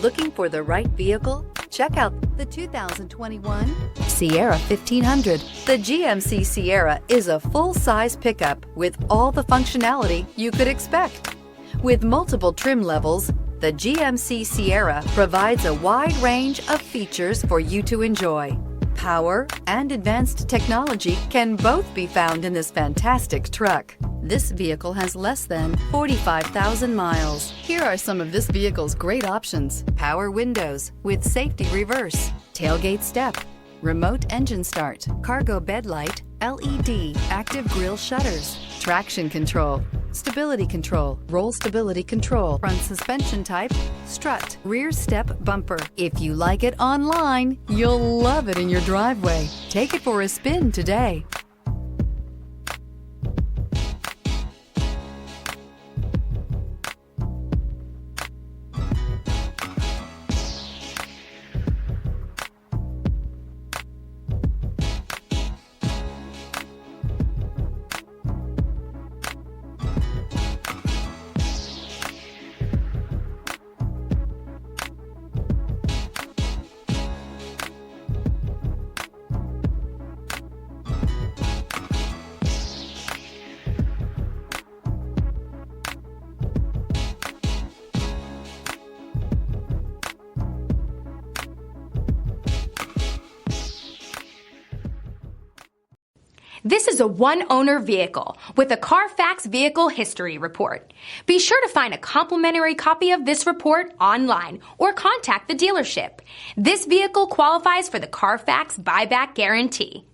Looking for the right vehicle? Check out the 2021 Sierra 1500. The GMC Sierra is a full-size pickup with all the functionality you could expect. With multiple trim levels, the GMC Sierra provides a wide range of features for you to enjoy. Power and advanced technology can both be found in this fantastic truck. This vehicle has less than 45,000 miles. Here are some of this vehicle's great options: power windows with safety reverse, tailgate step, remote engine start, cargo bed light, LED, active grille shutters, traction control, stability control, roll stability control, front suspension type, strut, rear step bumper. If you like it online, you'll love it in your driveway. Take it for a spin today. This is a one-owner vehicle with a Carfax Vehicle History Report. Be sure to find a complimentary copy of this report online or contact the dealership. This vehicle qualifies for the Carfax Buyback Guarantee.